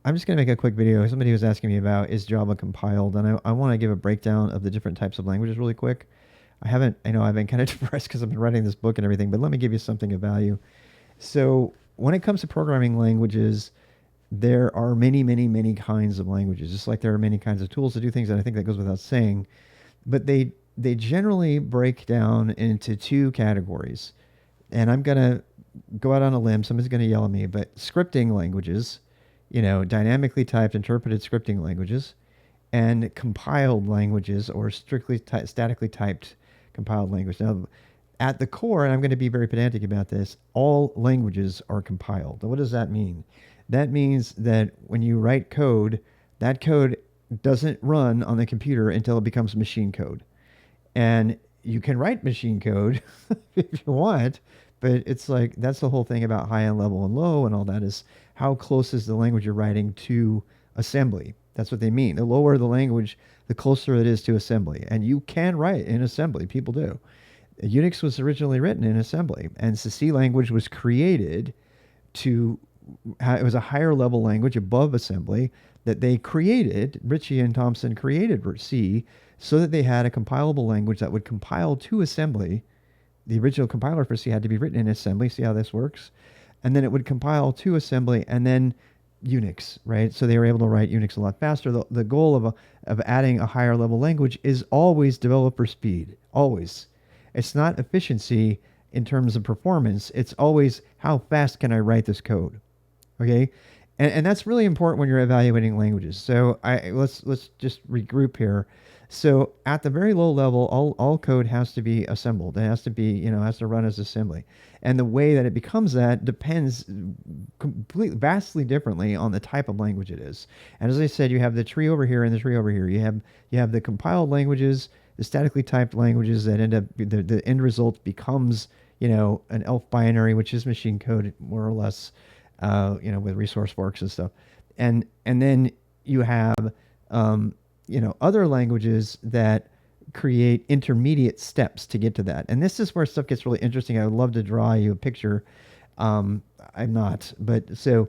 I'm just going to make a quick video. Somebody was asking me about, is Java compiled? And I want to give a breakdown of the different types of languages really quick. I know I've been kind of depressed because I've been writing this book and everything, but let me give you something of value. So when it comes to programming languages, there are many, many, many kinds of languages, just like there are many kinds of tools to do things, and I think that goes without saying. But they generally break down into two categories. And I'm going to go out on a limb. Somebody's going to yell at me, but scripting languages, dynamically typed interpreted scripting languages, and compiled languages, or strictly statically typed compiled language. Now, at the core, and I'm going to be very pedantic about this, all languages are compiled. Now, what does that mean? That means that when you write code, that code doesn't run on the computer until it becomes machine code. And you can write machine code if you want, but it's like that's the whole thing about high and level and low and all that, is how close is the language you're writing to assembly. That's what they mean. The lower the language, the closer it is to assembly. And you can write in assembly. People do. Unix was originally written in assembly, and the C language was created to, it was a higher level language above assembly that they created. Ritchie and Thompson created C so that they had a compilable language that would compile to assembly. The original compiler for C had to be written in assembly. See how this works? And then it would compile to assembly, and then Unix, right? So they were able to write Unix a lot faster. The goal of adding a higher level language is always developer speed. Always. It's not efficiency in terms of performance. It's always how fast can I write this code, okay? And that's really important when you're evaluating languages. So let's just regroup here. So at the very low level, all code has to be assembled. It has to be, has to run as assembly. And the way that it becomes that depends vastly differently on the type of language it is. And as I said, you have the tree over here and the tree over here. You have the with the statically typed languages that end up, the end result becomes, an ELF binary, which is machine code more or less, with resource forks and stuff. And then you have, other languages that create intermediate steps to get to that. And this is where stuff gets really interesting. I would love to draw you a picture. I'm not, but so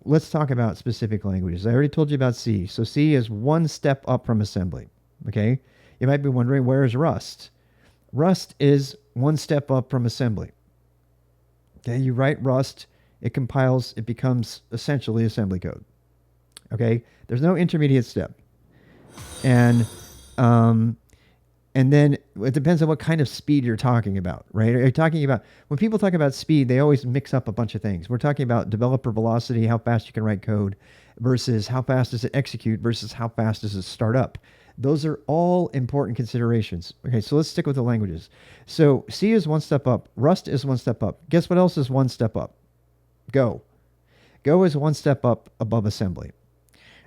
let's talk about specific languages. I already told you about C. So C is one step up from assembly. Okay. You might be wondering, where's Rust? Rust is one step up from assembly. Okay. You write Rust, it compiles, it becomes essentially assembly code. Okay. There's no intermediate step. And then it depends on what kind of speed you're talking about, right? Are you talking about, when people talk about speed, they always mix up a bunch of things. We're talking about developer velocity, how fast you can write code, versus how fast does it execute, versus how fast does it start up. Those are all important considerations. Okay, so let's stick with the languages. So C is one step up. Rust is one step up. Guess what else is one step up? Go. Go is one step up above assembly.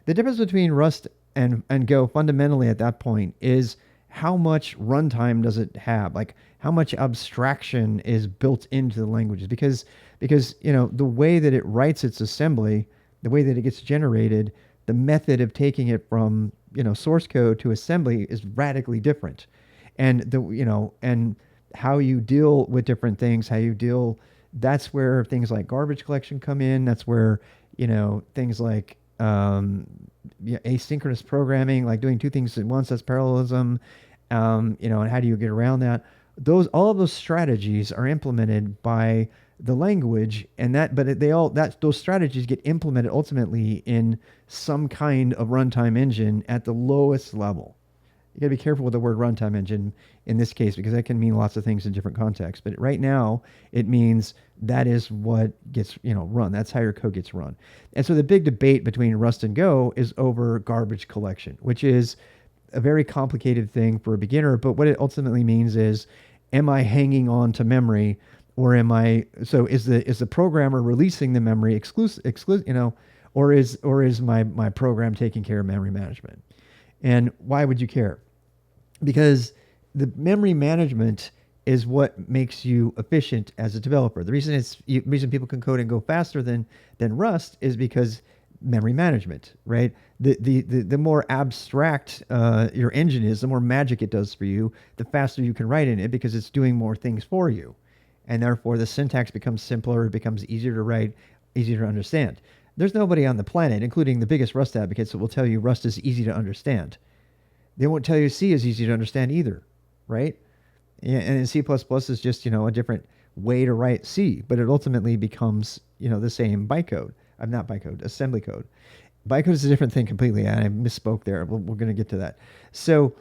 The difference between Rust and Go fundamentally at that point is how much runtime does it have? Like how much abstraction is built into the languages? Because the way that it writes its assembly, the way that it gets generated, the method of taking it from source code to assembly is radically different. And and how you deal with different things, that's where things like garbage collection come in. That's where things like asynchronous programming, like doing two things at once, that's parallelism, and how do you get around that? All of those strategies are implemented by the language, and those strategies get implemented ultimately in some kind of runtime engine at the lowest level. You got to be careful with the word runtime engine in this case, because that can mean lots of things in different contexts. But right now, it means that is what gets run. That's how your code gets run. And so the big debate between Rust and Go is over garbage collection, which is a very complicated thing for a beginner. But what it ultimately means is, am I hanging on to memory, or is the programmer releasing the memory or is my program taking care of memory management? And why would you care? Because the memory management is what makes you efficient as a developer. The reason people can code and go faster than Rust is because memory management, right? The more abstract your engine is, the more magic it does for you, the faster you can write in it, because it's doing more things for you. And therefore the syntax becomes simpler, it becomes easier to write, easier to understand. There's nobody on the planet, including the biggest Rust advocates, that will tell you Rust is easy to understand. They won't tell you C is easy to understand either, right? And C++ is just, a different way to write C, but it ultimately becomes, the same bytecode. Not bytecode, assembly code. Bytecode is a different thing completely. I misspoke there. We're going to get to that. So,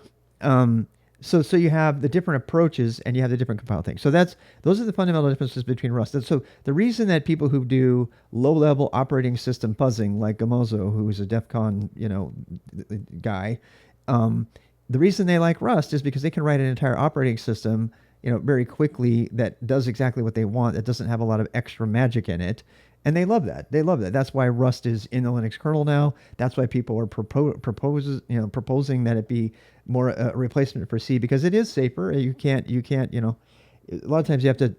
so you have the different approaches and you have the different compile things. So those are the fundamental differences between Rust. And so the reason that people who do low-level operating system fuzzing, like Gamozo, who is a DEF CON, guy, the reason they like Rust is because they can write an entire operating system, very quickly that does exactly what they want. That doesn't have a lot of extra magic in it. And they love that. They love that. That's why Rust is in the Linux kernel now. That's why people are proposing that it be more a replacement for C, because it is safer. You can't, a lot of times you have to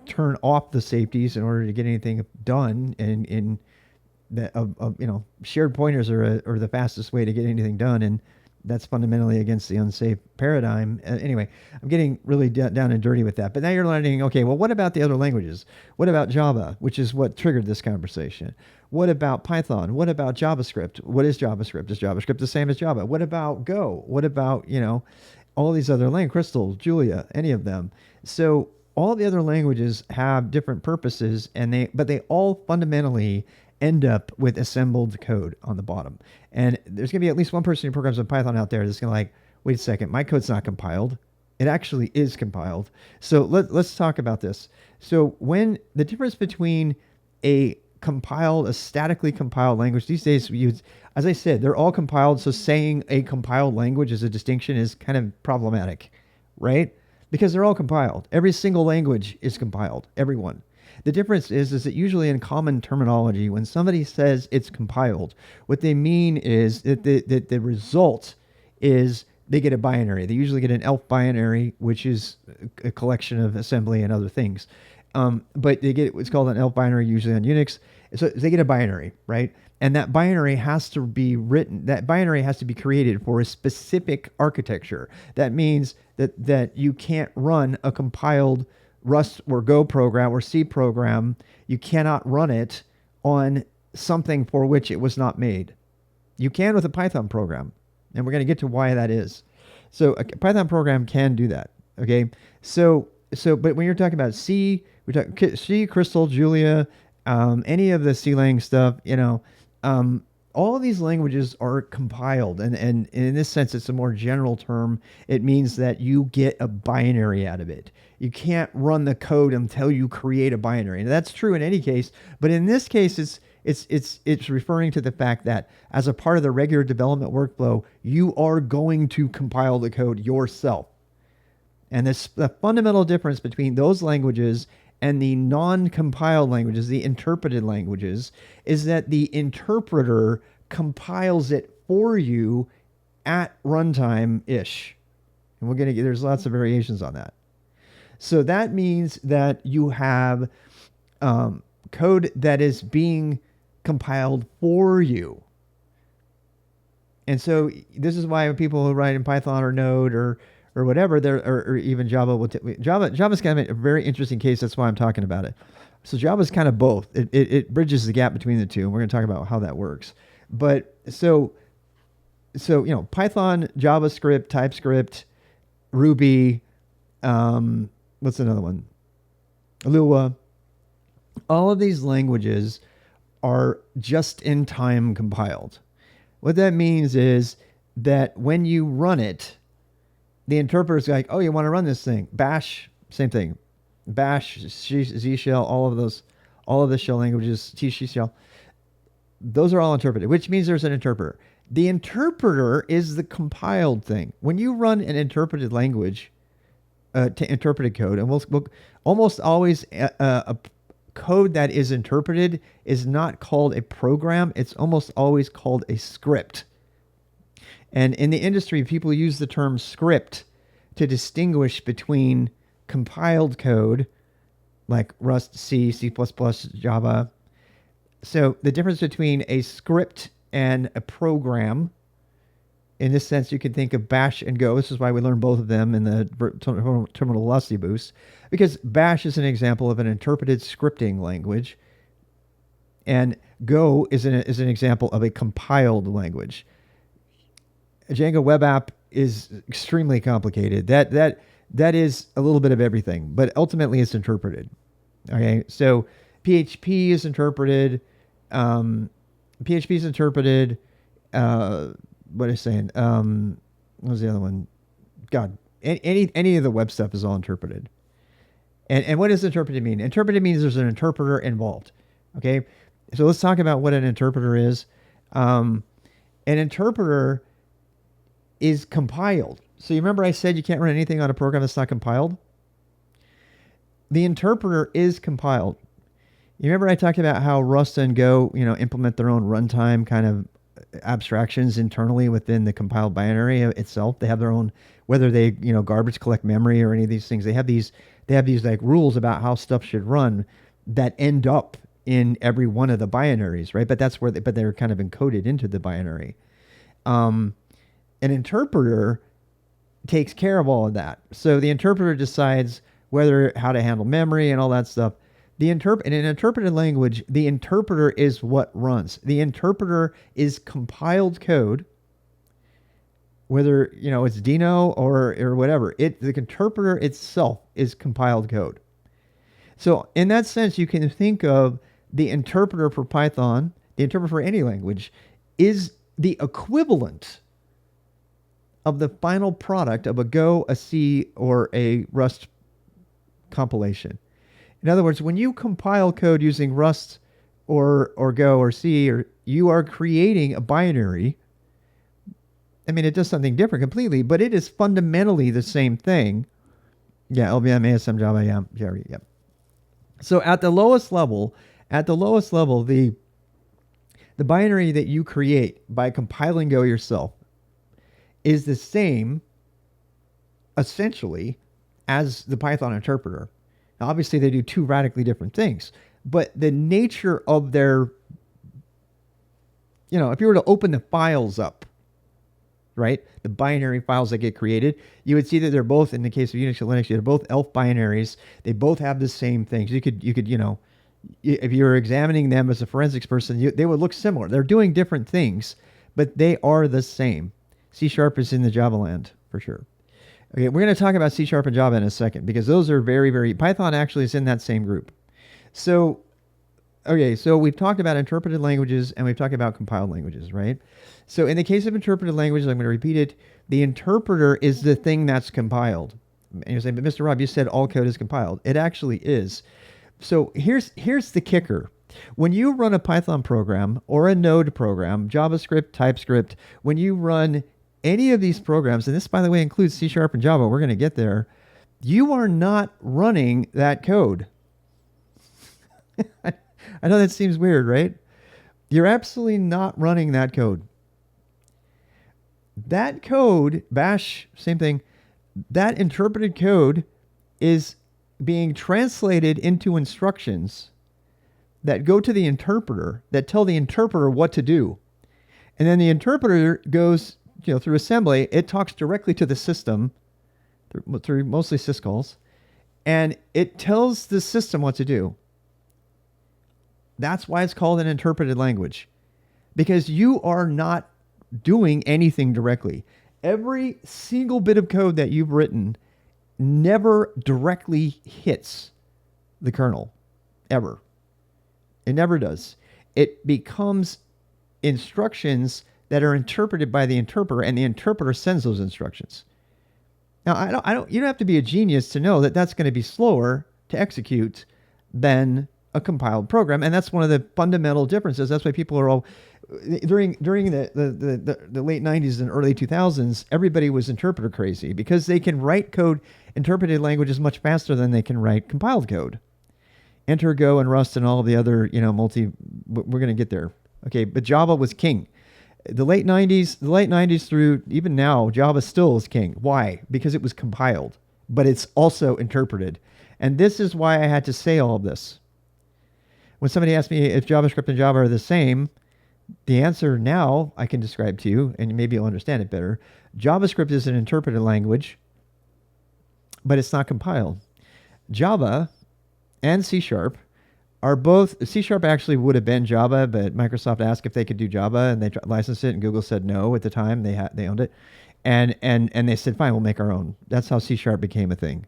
turn off the safeties in order to get anything done. And in that, shared pointers are the fastest way to get anything done. And that's fundamentally against the unsafe paradigm. Anyway, I'm getting really down and dirty with that. But now you're learning, okay, well, what about the other languages? What about Java, which is what triggered this conversation? What about Python? What about JavaScript? What is JavaScript? Is JavaScript the same as Java? What about Go? What about, all these other languages, Crystal, Julia, any of them? So all the other languages have different purposes, but they all fundamentally end up with assembled code on the bottom. And there's going to be at least one person who programs in Python out there that's going to like, wait a second, my code's not compiled. It actually is compiled. So let's talk about this. So when the difference between a statically compiled language, these days, as I said, they're all compiled. So saying a compiled language as a distinction is kind of problematic, right? Because they're all compiled. Every single language is compiled, every one. The difference is that usually in common terminology, when somebody says it's compiled, what they mean is that the result is they get a binary. They usually get an ELF binary, which is a collection of assembly and other things. But they get what's called an ELF binary, usually on Unix. So they get a binary, right? And that binary has to be written. That binary has to be created for a specific architecture. That means that you can't run a compiled Rust or Go program or C program. You cannot run it on something for which it was not made. You can with a Python program, and we're going to get to why that is. So a Python program can do that. Okay. So but when you're talking about C, we're talking C, Crystal, Julia, any of the CLang stuff, all of these languages are compiled, and in this sense, it's a more general term. It means that you get a binary out of it. You can't run the code until you create a binary, and that's true in any case. But in this case, it's referring to the fact that as a part of the regular development workflow, you are going to compile the code yourself. And the fundamental difference between those languages and the non-compiled languages, the interpreted languages, is that the interpreter compiles it for you at runtime-ish. And there's lots of variations on that. So that means that you have code that is being compiled for you. And so this is why people who write in Python or Node or whatever, or even Java Java's kind of a very interesting case. That's why I'm talking about it. So Java's kind of both. It bridges the gap between the two, and we're going to talk about how that works. But so Python, JavaScript, TypeScript, Ruby, what's another one? Lua. All of these languages are just in time compiled. What that means is that when you run it, the interpreter's like, oh, you want to run this thing. Bash, same thing. Bash, Z shell, all of the shell languages, T shell. Those are all interpreted, which means there's an interpreter. The interpreter is the compiled thing. When you run an interpreted language, to interpreted code, and we'll almost always a code that is interpreted is not called a program. It's almost always called a script. And in the industry, people use the term script to distinguish between compiled code, like Rust, C, C++, Java. So the difference between a script and a program, in this sense, you can think of Bash and Go. This is why we learn both of them in the terminal velocity boost, because Bash is an example of an interpreted scripting language. And Go is an example of a compiled language. A Django web app is extremely complicated. That is a little bit of everything, but ultimately it's interpreted. Okay, so PHP is interpreted. PHP is interpreted. What is saying? What was the other one? God, any of the web stuff is all interpreted. And what does interpreted mean? Interpreted means there's an interpreter involved. Okay, so let's talk about what an interpreter is. An interpreter is compiled. So you remember I said you can't run anything on a program that's not compiled? The interpreter is compiled. You remember I talked about how Rust and Go, implement their own runtime kind of abstractions internally within the compiled binary itself. They have their own, whether they, garbage collect memory or any of these things. They have these like rules about how stuff should run that end up in every one of the binaries, right? But that's where but they're kind of encoded into the binary. An interpreter takes care of all of that. So the interpreter decides how to handle memory and all that stuff. In an interpreted language, the interpreter is what runs. The interpreter is compiled code, whether it's Dino or whatever. The interpreter itself is compiled code. So in that sense, you can think of the interpreter for Python, the interpreter for any language, is the equivalent of the final product of a Go, a C, or a Rust compilation. In other words, when you compile code using Rust or Go or C, you are creating a binary. I mean, it does something different completely, but it is fundamentally the same thing. Yeah, LVM, ASM, Java, yeah. So at the lowest level, the binary that you create by compiling Go yourself is the same, essentially, as the Python interpreter. Now, obviously, they do two radically different things, but the nature of their, if you were to open the files up, right, the binary files that get created, you would see that they're both, in the case of Unix and Linux, they're both ELF binaries. They both have the same things. You could, if you were examining them as a forensics person, they would look similar. They're doing different things, but they are the same. C# is in the Java land for sure. Okay, we're going to talk about C# and Java in a second because those are very, very... Python actually is in that same group. So we've talked about interpreted languages and we've talked about compiled languages, right? So in the case of interpreted languages, I'm going to repeat it. The interpreter is the thing that's compiled. And you're saying, but Mr. Rob, you said all code is compiled. It actually is. So here's the kicker. When you run a Python program or a Node program, JavaScript, TypeScript, when you run any of these programs, and this, by the way, includes C# and Java, we're going to get there, you are not running that code. I know that seems weird, right? You're absolutely not running that code. That code, bash, same thing, that interpreted code is being translated into instructions that go to the interpreter, that tell the interpreter what to do. And then the interpreter goes through assembly, it talks directly to the system through mostly syscalls, and it tells the system what to do. That's why it's called an interpreted language, because you are not doing anything directly. Every single bit of code that you've written never directly hits the kernel, ever. It never does. It becomes instructions that are interpreted by the interpreter, and the interpreter sends those instructions. Now, you don't have to be a genius to know that that's going to be slower to execute than a compiled program, and that's one of the fundamental differences. That's why people are all during the late 90s and early 2000s, everybody was interpreter crazy because they can write code, interpreted languages much faster than they can write compiled code. Enter Go and Rust and all of the other, we're going to get there. Okay, but Java was king. The late 90s through even now, Java still is king. Why? Because it was compiled, but it's also interpreted. And this is why I had to say all of this. When somebody asks me if JavaScript and Java are the same, the answer now I can describe to you, and maybe you'll understand it better. JavaScript is an interpreted language, but it's not compiled. Java and C# are both C# actually would have been Java, but Microsoft asked if they could do Java, and they licensed it, and Google said no at the time. They owned it, and they said fine, we'll make our own. That's how C# became a thing.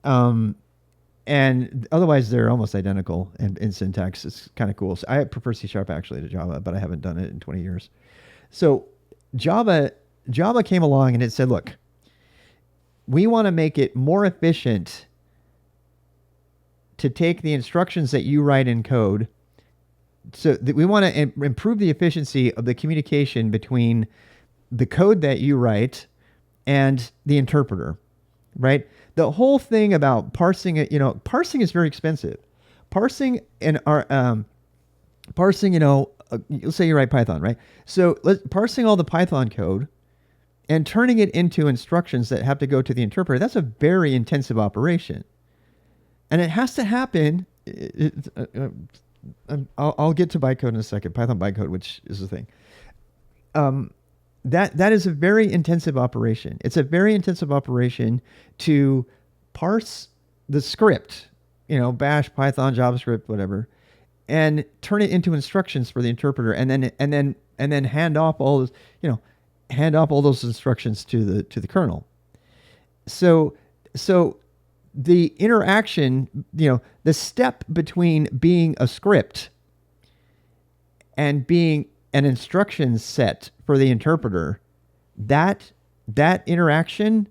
And otherwise, they're almost identical in syntax. It's kind of cool. So I prefer C# actually to Java, but I haven't done it in 20 years. So Java came along and it said, look, we want to make it more efficient to take the instructions that you write in code. So that we want to improve the efficiency of the communication between the code that you write and the interpreter, right? The whole thing about parsing it, parsing is very expensive. Parsing let's say you write Python, right? So parsing all the Python code and turning it into instructions that have to go to the interpreter, that's a very intensive operation. And it has to happen. I'll get to bytecode in a second, Python bytecode, which is the thing. That is a very intensive operation. It's a very intensive operation to parse the script, Bash, Python, JavaScript, whatever, and turn it into instructions for the interpreter, and then hand off all those instructions to the kernel. So the interaction, the step between being a script and being an instruction set for the interpreter, that interaction,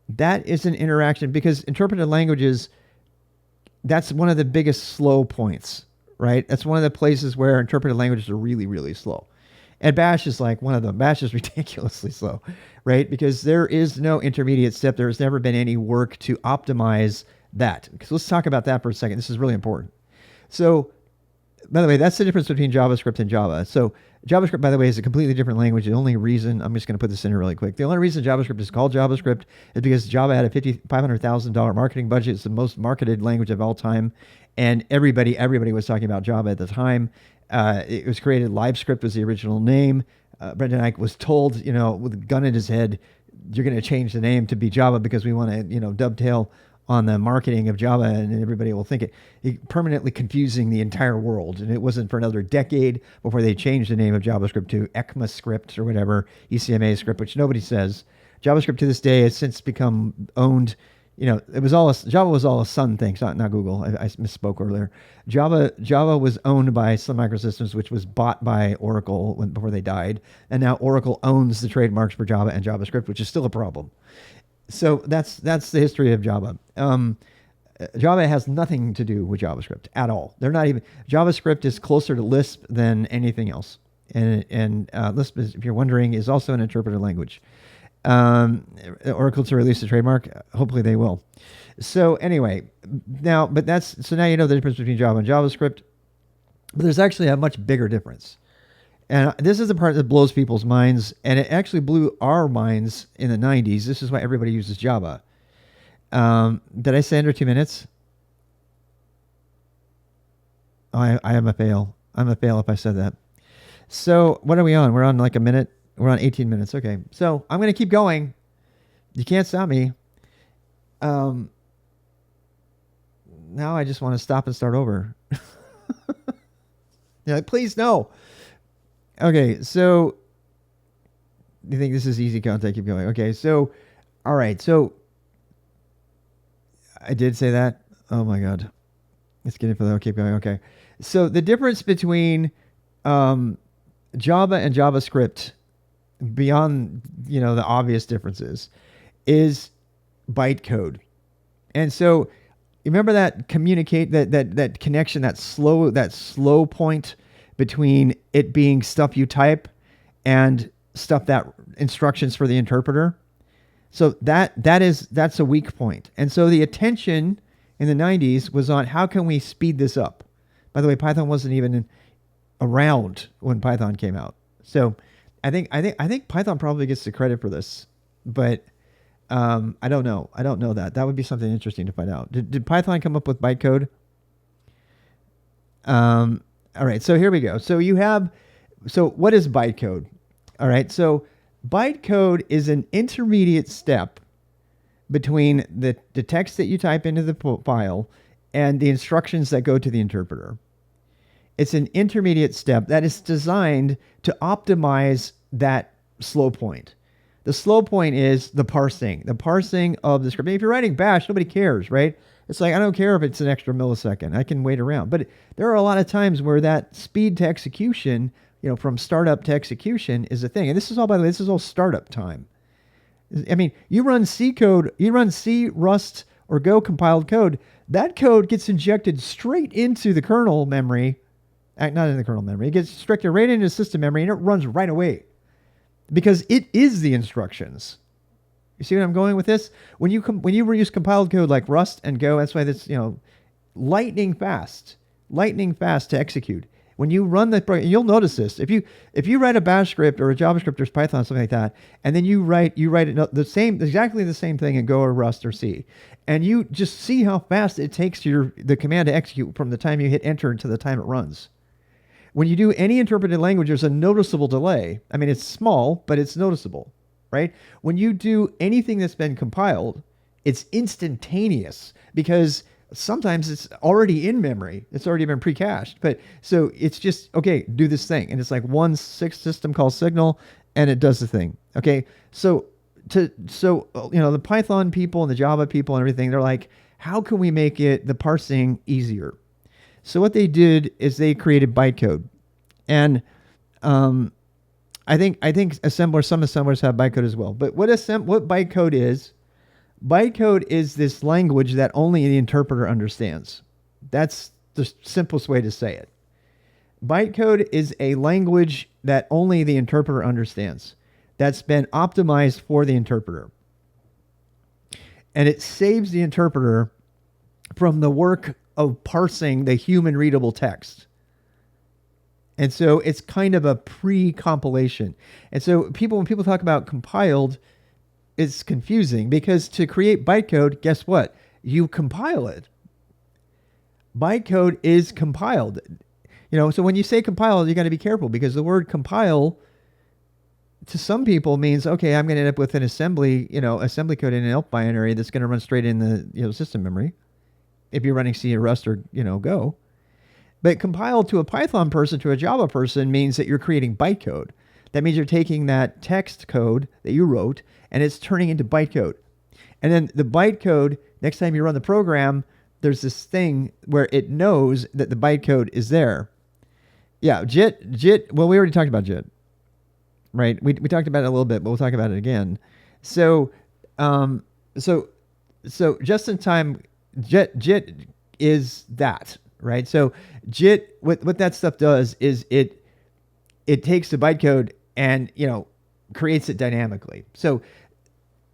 that is an interaction, because interpreted languages, that's one of the biggest slow points, right? That's one of the places where interpreted languages are really, really slow. And Bash is like one of them. Bash is ridiculously slow, right? Because there is no intermediate step. There's never been any work to optimize that. So let's talk about that for a second. This is really important. So, by the way, that's the difference between JavaScript and Java. So JavaScript, by the way, is a completely different language. The only reason, I'm just going to put this in here really quick. The only reason JavaScript is called JavaScript is because Java had a $500,000 marketing budget. It's the most marketed language of all time. And everybody was talking about Java at the time. It was created, LiveScript was the original name. Brendan Eich was told, with a gun in his head, you're going to change the name to be Java because we want to, dovetail on the marketing of Java, and everybody will think it permanently confusing the entire world. And it wasn't for another decade before they changed the name of JavaScript to ECMAScript or whatever, ECMA script, which nobody says. JavaScript to this day has since become owned. Java was all a Sun thing, not Google. I misspoke earlier. Java was owned by Sun Microsystems, which was bought by Oracle before they died, and now Oracle owns the trademarks for Java and JavaScript, which is still a problem. So that's the history of Java. Java has nothing to do with JavaScript at all. They're not even. JavaScript is closer to Lisp than anything else, and Lisp, if you're wondering, is also an interpreted language. Oracle to release the trademark. Hopefully they will. So anyway, now you know the difference between Java and JavaScript, but there's actually a much bigger difference. And this is the part that blows people's minds, and it actually blew our minds in the 90s. This is why everybody uses Java. Did I say under 2 minutes? Oh, I am a fail. I'm a fail if I said that. So what are we on? We're on like a minute. We're on 18 minutes. Okay. So I'm going to keep going. You can't stop me. Now I just want to stop and start over. Please no. Okay. So you think this is easy content? Keep going. Okay. So, all right. So I did say that. Oh my God. Let's get it for that. Keep going. Okay. So the difference between, Java and JavaScript, beyond the obvious differences, is bytecode. And so you remember that that connection, that slow point between it being stuff you type and stuff that instructions for the interpreter. So that's a weak point. And so the attention in the 90s was on how can we speed this up. By the way, Python wasn't even around when Python came out. So I think Python probably gets the credit for this, but I don't know. I don't know that. That would be something interesting to find out. Did Python come up with bytecode? All right. So here we go. So what is bytecode? All right. So bytecode is an intermediate step between the text that you type into the file and the instructions that go to the interpreter. It's an intermediate step that is designed to optimize that slow point. The slow point is the parsing of the script. If you're writing bash, nobody cares, right? It's like, I don't care if it's an extra millisecond. I can wait around. But there are a lot of times where that speed to execution, from startup to execution is a thing. And this is all, by the way, this is all startup time. I mean, you run C code, you run C, Rust, or Go compiled code. That code gets injected straight into the kernel memory. Not in the kernel memory. It gets injected right into system memory, and it runs right away because it is the instructions. You see what I'm going with this? When you use compiled code like Rust and Go, that's why this lightning fast to execute. When you run the program, you'll notice this. If you write a Bash script or a JavaScript or Python, something like that, and then you write exactly the same thing in Go or Rust or C, and you just see how fast it takes the command to execute from the time you hit enter to the time it runs. When you do any interpreted language, there's a noticeable delay. I mean, it's small, but it's noticeable, right? When you do anything that's been compiled, it's instantaneous because sometimes it's already in memory. It's already been pre-cached. But so it's just, okay, do this thing. And it's like one system called signal, and it does the thing. Okay. So the Python people and the Java people and everything, they're like, how can we make the parsing easier? So what they did is they created bytecode. And I think some assemblers have bytecode as well. But what bytecode is this language that only the interpreter understands. That's the simplest way to say it. Bytecode is a language that only the interpreter understands. That's been optimized for the interpreter. And it saves the interpreter from the work of parsing the human readable text. And so it's kind of a pre-compilation. And so when people talk about compiled, it's confusing because to create bytecode, guess what? You compile it. Bytecode is compiled. So when you say compiled, you got to be careful because the word compile to some people means, okay, I'm going to end up with an assembly code in an ELF binary that's going to run straight in the system memory. If you're running C or Rust or Go. But compiled to a Python person, to a Java person, means that you're creating bytecode. That means you're taking that text code that you wrote and it's turning into bytecode. And then the bytecode, next time you run the program, there's this thing where it knows that the bytecode is there. Yeah, JIT, well, we already talked about JIT, right? We talked about it a little bit, but we'll talk about it again. So just in time, JIT is that, right? So JIT, what that stuff does is it takes the bytecode and creates it dynamically. So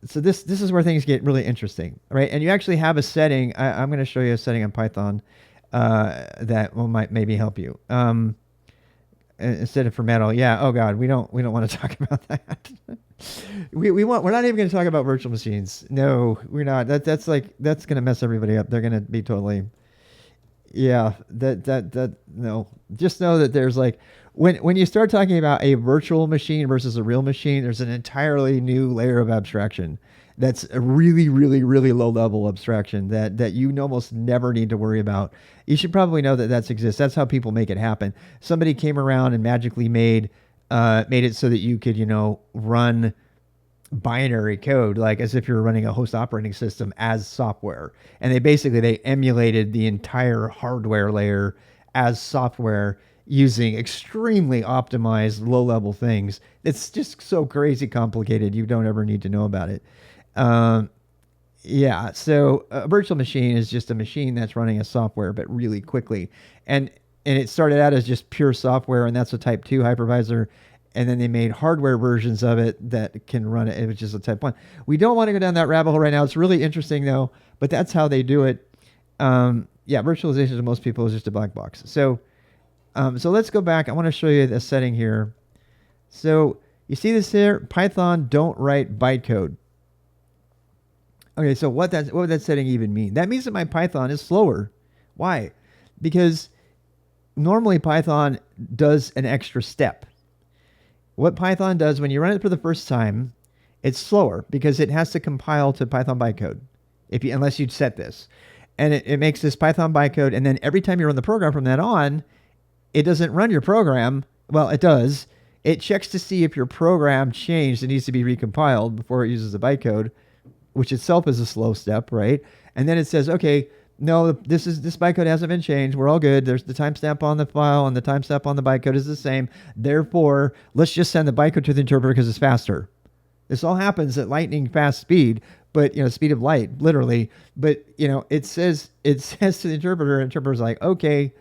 this is where things get really interesting, right? And you actually have a setting. I'm going to show you a setting on Python that might maybe help you. Instead of formattal, yeah. Oh God, we don't want to talk about that. We're not even going to talk about virtual machines. No, we're not. That's going to mess everybody up. They're going to be totally. Yeah, no. Just know that there's when you start talking about a virtual machine versus a real machine, there's an entirely new layer of abstraction. That's a really, really, really low level abstraction that you almost never need to worry about. You should probably know that exists. That's how people make it happen. Somebody came around and magically made it so that you could, run binary code, like as if you're running a host operating system as software. And they emulated the entire hardware layer as software using extremely optimized low-level things. It's just so crazy complicated. You don't ever need to know about it. Yeah, so a virtual machine is just a machine that's running a software, but really quickly. And it started out as just pure software, and that's a type 2 hypervisor. And then they made hardware versions of it that can run it, which is a type 1. We don't want to go down that rabbit hole right now. It's really interesting, though, but that's how they do it. Yeah, virtualization to most people is just a black box. So let's go back. I want to show you the setting here. So you see this here? Python don't write bytecode. Okay, so what would that setting even mean? That means that my Python is slower. Why? Because normally Python does an extra step. What Python does when you run it for the first time, it's slower because it has to compile to Python bytecode, unless you'd set this. and it makes this Python bytecode. And then every time you run the program from that on, it doesn't run your program. Well, it does. It checks to see if your program changed. It needs to be recompiled before it uses the bytecode, which itself is a slow step, right? And then it says, okay, no, this bytecode hasn't been changed. We're all good. There's the timestamp on the file and the timestamp on the bytecode is the same. Therefore, let's just send the bytecode to the interpreter because it's faster. This all happens at lightning fast speed, but speed of light, literally. But it says to the interpreter's like, okay,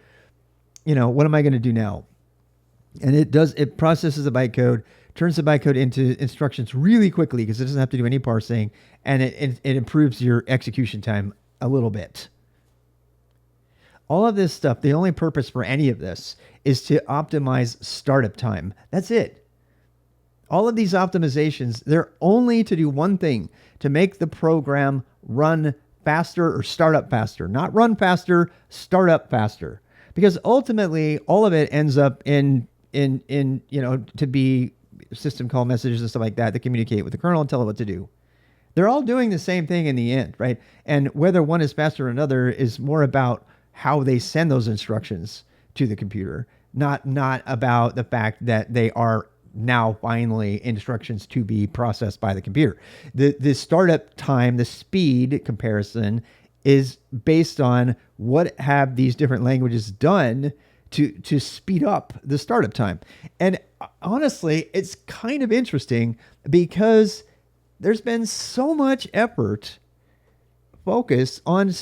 what am I going to do now? And it processes the bytecode, turns the bytecode into instructions really quickly because it doesn't have to do any parsing, and it improves your execution time a little bit. All of this stuff, the only purpose for any of this is to optimize startup time. That's it. All of these optimizations, they're only to do one thing, to make the program run faster or start up faster. Not run faster, start up faster. Because ultimately, all of it ends up in to be system call messages and stuff like that communicate with the kernel and tell it what to do. They're all doing the same thing in the end, right? And whether one is faster than another is more about how they send those instructions to the computer, not about the fact that they are now finally instructions to be processed by the computer. The startup time, the speed comparison is based on what have these different languages done to speed up the startup time. And honestly, it's kind of interesting because there's been so much effort focused on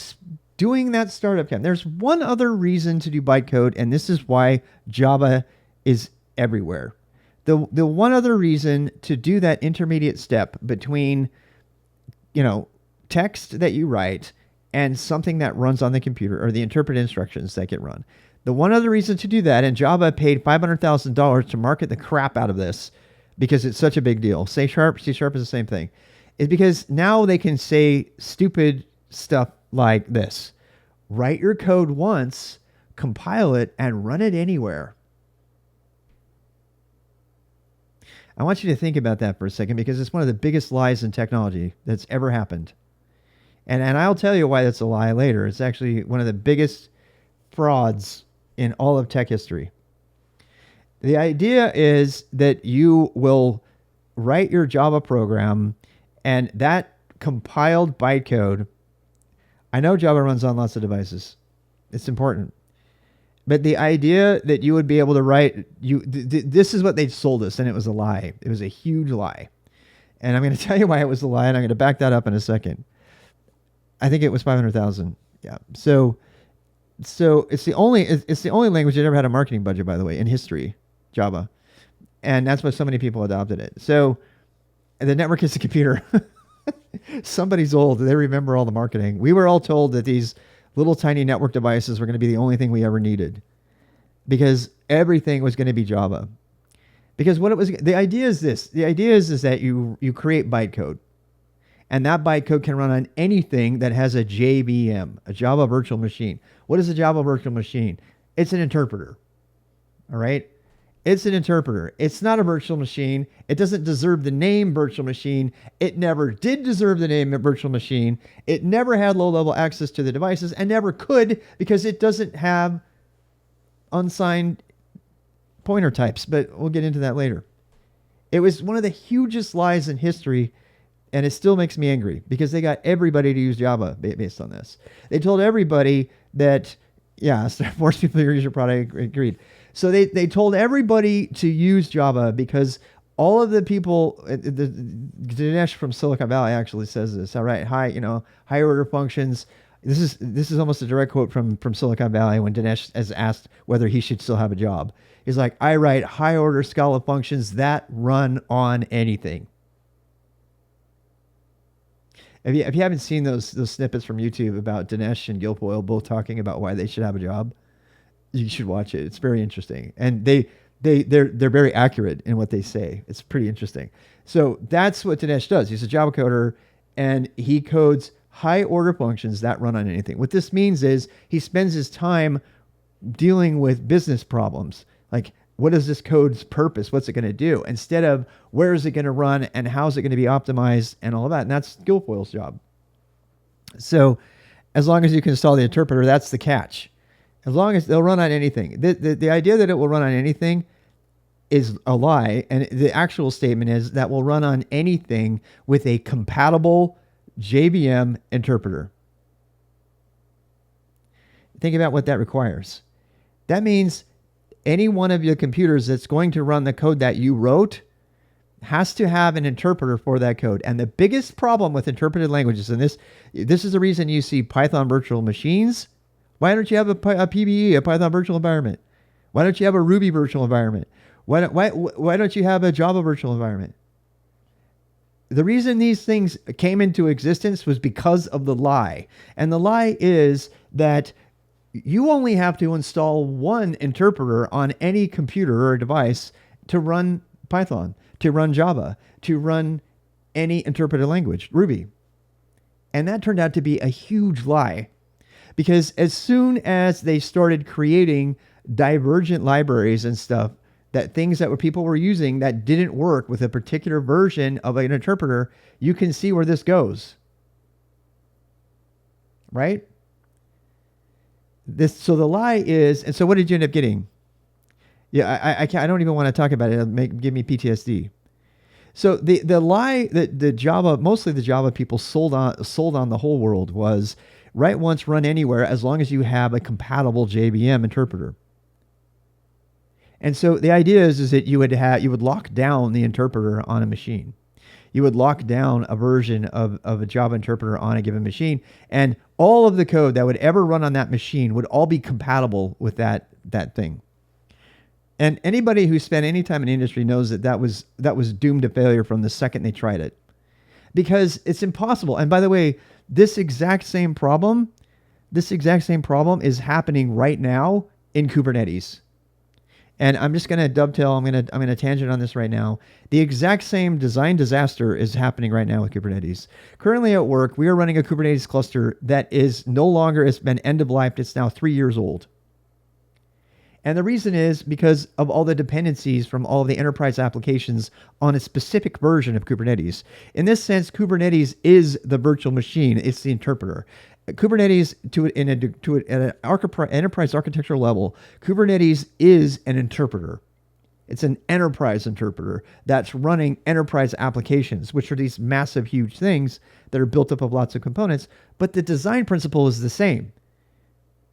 doing that startup time. There's one other reason to do bytecode, and this is why Java is everywhere. The one other reason to do that intermediate step between, text that you write and something that runs on the computer, or the interpret instructions that get run. The one other reason to do that, and Java paid $500,000 to market the crap out of this because it's such a big deal. C# is the same thing, is because now they can say stupid stuff like this. Write your code once, compile it, and run it anywhere. I want you to think about that for a second because it's one of the biggest lies in technology that's ever happened. And I'll tell you why that's a lie later. It's actually one of the biggest frauds in all of tech history. The idea is that you will write your Java program and that compiled bytecode. I know Java runs on lots of devices. It's important. But the idea that you would be able to write, this is what they sold us, and it was a lie. It was a huge lie. And I'm going to tell you why it was a lie, and I'm going to back that up in a second. I think it was 500,000. Yeah. So it's the only language that ever had a marketing budget, by the way, in history, Java. And that's why so many people adopted it. So the network is a computer. Somebody's old. They remember all the marketing. We were all told that these little tiny network devices were going to be the only thing we ever needed because everything was going to be Java. Because the idea is this. The idea is that you create bytecode. And that bytecode can run on anything that has a JVM, a Java virtual machine. What is a Java virtual machine? It's an interpreter. All right? It's an interpreter. It's not a virtual machine. It doesn't deserve the name virtual machine. It never did deserve the name virtual machine. It never had low-level access to the devices and never could because it doesn't have unsigned pointer types. But we'll get into that later. It was one of the hugest lies in history. And it still makes me angry because they got everybody to use Java based on this. They told everybody that, force people to use your product. Agreed. So they told everybody to use Java because all of the people, Dinesh from Silicon Valley actually says this. All right, high order functions. This is almost a direct quote from Silicon Valley when Dinesh is asked whether he should still have a job. He's like, I write high order Scala functions that run on anything. If you haven't seen those snippets from YouTube about Dinesh and Guilfoyle both talking about why they should have a job, you should watch it. It's very interesting, and they're very accurate in what they say. It's pretty interesting. So that's what Dinesh does. He's a Java coder, and he codes high order functions that run on anything. What this means is he spends his time dealing with business problems, like what is this code's purpose? What's it going to do? Instead of where is it going to run and how is it going to be optimized and all of that. And that's Guilfoyle's job. So as long as you can install the interpreter. That's the catch. As long as they'll run on anything. The idea that it will run on anything is a lie. And the actual statement is that will run on anything with a compatible JVM interpreter. Think about what that requires. That means any one of your computers that's going to run the code that you wrote has to have an interpreter for that code. And the biggest problem with interpreted languages, and this is the reason you see Python virtual machines. Why don't you have a PVE, a Python virtual environment? Why don't you have a Ruby virtual environment? Why don't you have a Java virtual environment? The reason these things came into existence was because of the lie. And the lie is that you only have to install one interpreter on any computer or device to run Python, to run Java, to run any interpreted language, Ruby. And that turned out to be a huge lie, because as soon as they started creating divergent libraries and stuff, that things that people were using that didn't work with a particular version of an interpreter, you can see where this goes, right? So the lie is, and so what did you end up getting? Yeah, I don't even want to talk about it. It'll give me PTSD. So the lie that the Java, mostly the Java people sold on the whole world was write once, run anywhere, as long as you have a compatible JVM interpreter. And so the idea is that you would lock down the interpreter on a machine. You would lock down a version of a Java interpreter on a given machine, and all of the code that would ever run on that machine would all be compatible with that thing. And anybody who spent any time in the industry knows that was doomed to failure from the second they tried it, because it's impossible. And by the way, this exact same problem is happening right now in Kubernetes. And I'm just going to dovetail. I'm going to tangent on this right now. The exact same design disaster is happening right now with Kubernetes. Currently at work, we are running a Kubernetes cluster that is no longer, it's been end of life. It's now 3 years old. And the reason is because of all the dependencies from all of the enterprise applications on a specific version of Kubernetes. In this sense, Kubernetes is the virtual machine. It's the interpreter. Kubernetes, at an enterprise architectural level, Kubernetes is an interpreter. It's an enterprise interpreter that's running enterprise applications, which are these massive, huge things that are built up of lots of components. But the design principle is the same.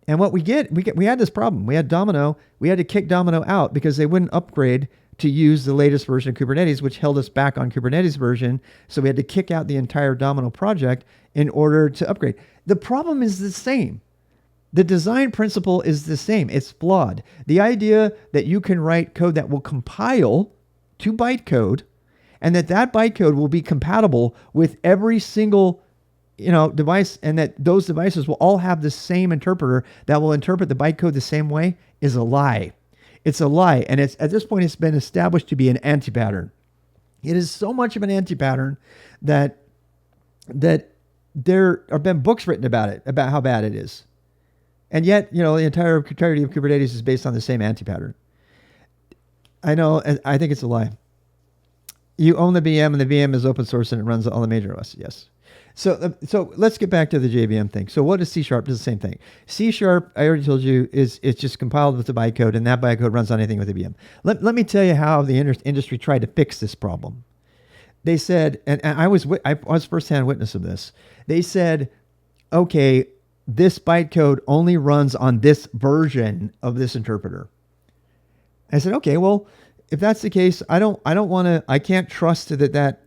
And what we had this problem. We had Domino. We had to kick Domino out because they wouldn't upgrade to use the latest version of Kubernetes, which held us back on Kubernetes version. So we had to kick out the entire Domino project in order to upgrade. The problem is the same. The design principle is the same. It's flawed. The idea that you can write code that will compile to bytecode, and that bytecode will be compatible with every single device, and that those devices will all have the same interpreter that will interpret the bytecode the same way, is a lie. It's a lie. And at this point, it's been established to be an anti-pattern. It is so much of an anti-pattern that there have been books written about it, about how bad it is. And yet, the entirety of Kubernetes is based on the same anti-pattern. I know, I think it's a lie. You own the VM, and the VM is open source, and it runs all the major OS. Yes. So let's get back to the JVM thing. So what is C#? It's the same thing. C#, I already told you, it's just compiled with the bytecode, and that bytecode runs on anything with the VM. Let me tell you how the industry tried to fix this problem. They said, and I was firsthand witness of this. They said, okay, this bytecode only runs on this version of this interpreter. I said, okay, well, if that's the case, I can't trust that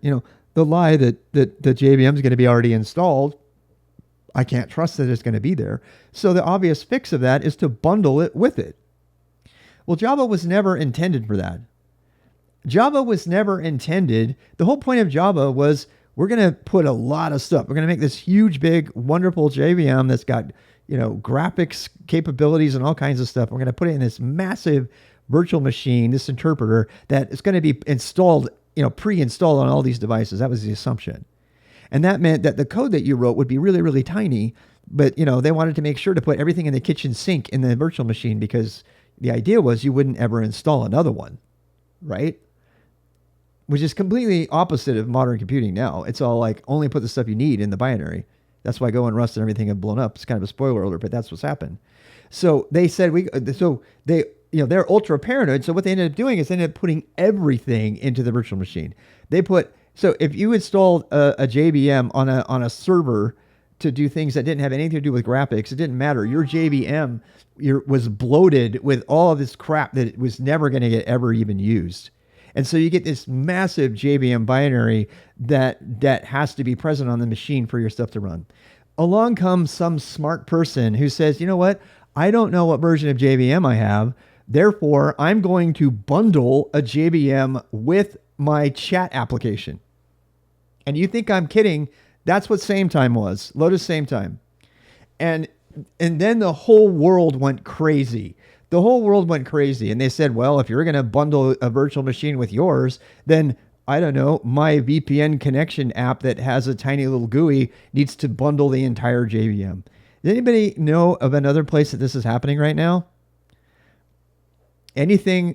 the lie that the JVM is going to be already installed. I can't trust that it's going to be there. So the obvious fix of that is to bundle it with it. Well, Java was never intended for that. Java was never intended. The whole point of Java was, we're going to put a lot of stuff. We're going to make this huge, big, wonderful JVM that's got, graphics capabilities and all kinds of stuff. We're going to put it in this massive virtual machine, this interpreter that is going to be installed, pre-installed on all these devices. That was the assumption. And that meant that the code that you wrote would be really, really tiny, but, they wanted to make sure to put everything in the kitchen sink in the virtual machine, because the idea was you wouldn't ever install another one, right? Which is completely opposite of modern computing now. It's all like, only put the stuff you need in the binary. That's why Go and Rust and everything have blown up. It's kind of a spoiler alert, but that's what's happened. So they said they're ultra paranoid. So what they ended up doing is they ended up putting everything into the virtual machine. So if you installed a JVM on a server to do things that didn't have anything to do with graphics, it didn't matter. Your JVM was bloated with all of this crap that it was never going to get ever even used. And so you get this massive JVM binary that has to be present on the machine for your stuff to run. Along comes some smart person who says, you know what? I don't know what version of JVM I have. Therefore, I'm going to bundle a JVM with my chat application. And you think I'm kidding? That's what same time was. Lotus same time. And then the whole world went crazy. The whole world went crazy. And they said, well, if you're going to bundle a virtual machine with yours, then I don't know, my VPN connection app that has a tiny little GUI needs to bundle the entire JVM. Does anybody know of another place that this is happening right now? Anything?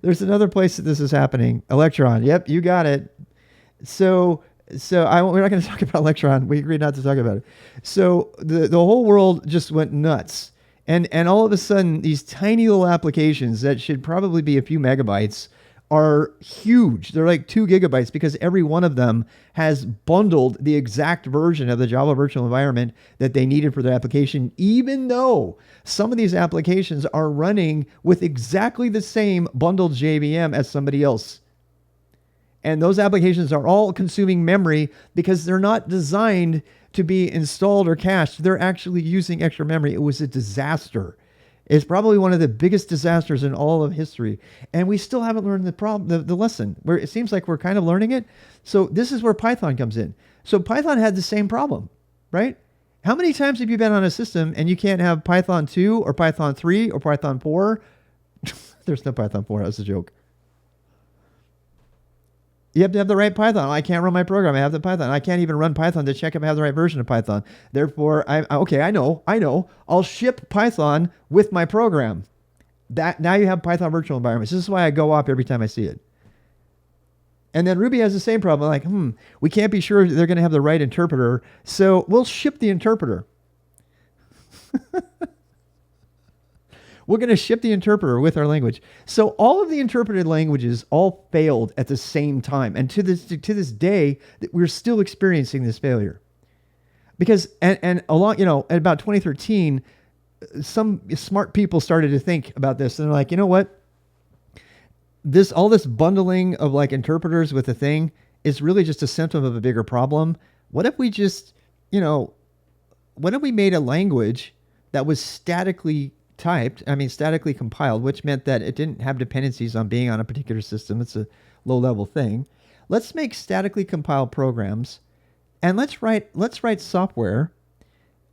There's another place that this is happening. Electron. Yep, you got it. So we're not going to talk about Electron. We agreed not to talk about it. So the whole world just went nuts. And all of a sudden, these tiny little applications that should probably be a few megabytes are huge. They're like 2 gigabytes because every one of them has bundled the exact version of the Java virtual environment that they needed for their application, even though some of these applications are running with exactly the same bundled JVM as somebody else. And those applications are all consuming memory because they're not designed to be installed or cached. They're actually using extra memory. It was a disaster. It's probably one of the biggest disasters in all of history. And we still haven't learned the lesson, where it seems like we're kind of learning it. So this is where Python comes in. So Python had the same problem, right? How many times have you been on a system and you can't have Python 2 or Python 3 or Python 4? There's no Python 4. That's a joke. You have to have the right Python. I can't run my program. I have the Python. I can't even run Python to check if I have the right version of Python. Therefore, I know. I'll ship Python with my program. Now you have Python virtual environments. This is why I go up every time I see it. And then Ruby has the same problem. Like, we can't be sure they're going to have the right interpreter, so we'll ship the interpreter. We're going to ship the interpreter with our language. So all of the interpreted languages all failed at the same time. And to this day, we're still experiencing this failure. Because, and along, at about 2013, some smart people started to think about this. And they're like, you know what? All this bundling of like interpreters with a thing is really just a symptom of a bigger problem. What if we just, what if we made a language that was statically compiled, which meant that it didn't have dependencies on being on a particular system. It's a low-level thing. Let's make statically compiled programs, and let's write software.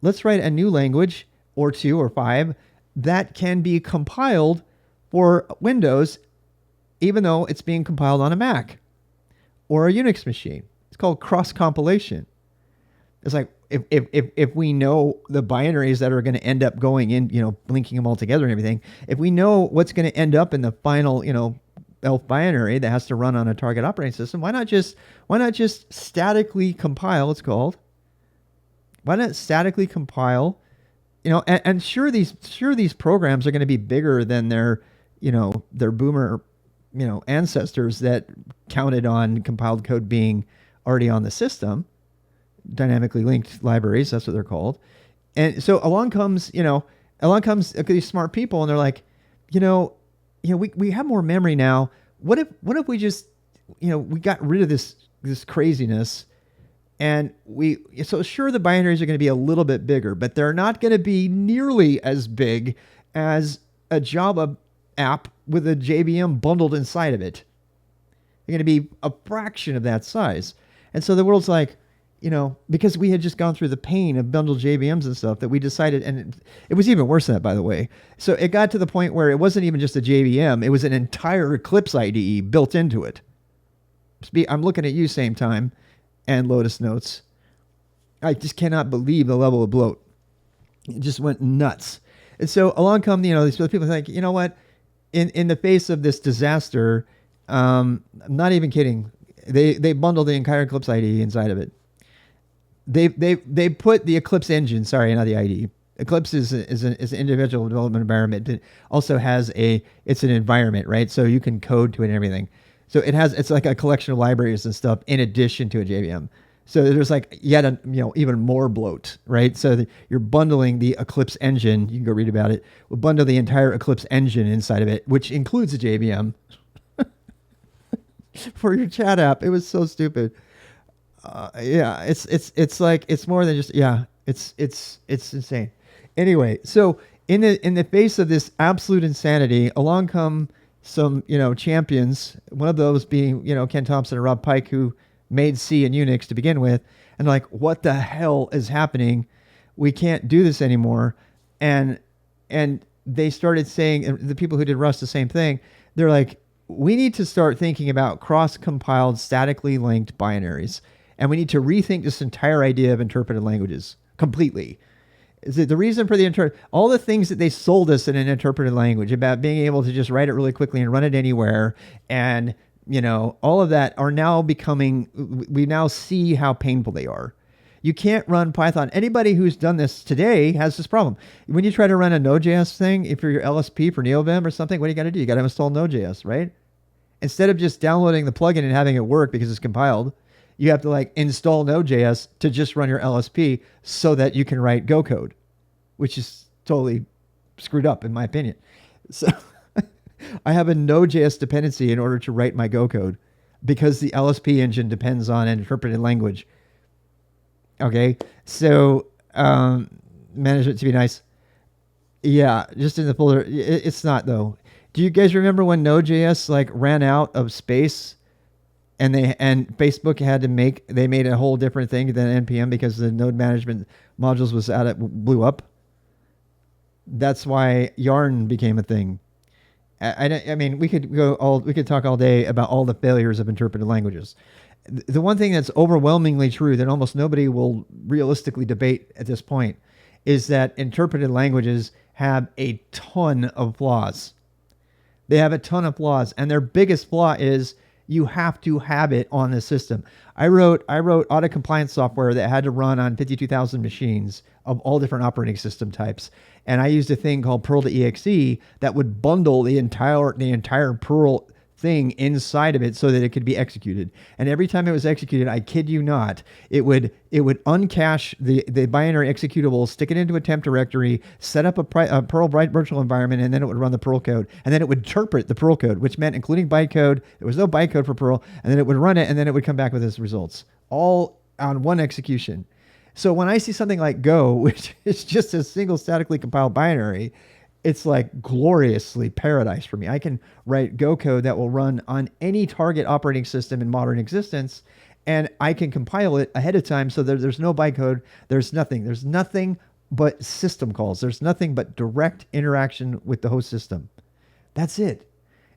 Let's write a new language or 2 or 5 that can be compiled for Windows, even though it's being compiled on a Mac or a Unix machine. It's called cross-compilation. It's like, if we know the binaries that are going to end up going in, linking them all together and everything, if we know what's going to end up in the final, ELF binary that has to run on a target operating system, why not just statically compile? It's called. Why not statically compile? And sure these programs are going to be bigger than their boomer, ancestors that counted on compiled code being already on the system. Dynamically linked libraries, that's what they're called. And so along comes these smart people, and they're like, we have more memory now. What if we just, we got rid of this craziness, and so sure the binaries are going to be a little bit bigger, but they're not going to be nearly as big as a Java app with a JVM bundled inside of it. They're going to be a fraction of that size. And so the world's like, because we had just gone through the pain of bundled JVMs and stuff, that we decided, and it was even worse than that, by the way. So it got to the point where it wasn't even just a JVM, it was an entire Eclipse IDE built into it. I'm looking at you same time, and Lotus Notes. I just cannot believe the level of bloat. It just went nuts. And so along come, these people think, you know what? In the face of this disaster, I'm not even kidding. They bundle the entire Eclipse IDE inside of it. They put the Eclipse engine. Sorry, not the IDE. Eclipse is an individual development environment. It also has it's an environment, right? So you can code to it and everything. So it's like a collection of libraries and stuff in addition to a JVM. So there's like yet even more bloat, right? So you're bundling the Eclipse engine. You can go read about it. We'll bundle the entire Eclipse engine inside of it, which includes a JVM for your chat app. It was so stupid. Yeah, it's like it's more than just it's insane. Anyway, so in the face of this absolute insanity, along come some champions. One of those being Ken Thompson and Rob Pike, who made C and Unix to begin with, and like, what the hell is happening? We can't do this anymore. And they started saying, and the people who did Rust, the same thing. They're like, we need to start thinking about cross-compiled, statically linked binaries. And we need to rethink this entire idea of interpreted languages completely. Is it the reason for all the things that they sold us in an interpreted language about being able to just write it really quickly and run it anywhere, and all of that are now we now see how painful they are. You can't run Python. Anybody who's done this today has this problem. When you try to run a Node.js thing, if you're your LSP for NeoVim or something, what do you got to do? You got to install Node.js, right? Instead of just downloading the plugin and having it work because it's compiled, you have to like install Node.js to just run your LSP so that you can write Go code, which is totally screwed up in my opinion. So I have a Node.js dependency in order to write my Go code because the LSP engine depends on an interpreted language. Okay, so management to be nice. Yeah, just in the folder. It's not though. Do you guys remember when Node.js like ran out of space, and Facebook had to made a whole different thing than NPM because the node management modules blew up? That's why Yarn became a thing. I mean, we could talk all day about all the failures of interpreted languages. The one thing that's overwhelmingly true that almost nobody will realistically debate at this point is that interpreted languages have a ton of flaws. They have a ton of flaws, and their biggest flaw is you have to have it on the system. I wrote audit compliance software that had to run on 52,000 machines of all different operating system types. And I used a thing called Perl.exe that would bundle the entire Perl thing inside of it so that it could be executed. And every time it was executed, I kid you not, it would uncache the binary executable, stick it into a temp directory, set up a Perl virtual environment, and then it would run the Perl code. And then it would interpret the Perl code, which meant including bytecode. There was no bytecode for Perl. And then it would run it, and then it would come back with its results, all on one execution. So when I see something like Go, which is just a single statically compiled binary, it's like gloriously paradise for me. I can write Go code that will run on any target operating system in modern existence, and I can compile it ahead of time so that there's no bytecode. There's nothing but system calls. There's nothing but direct interaction with the host system. That's it.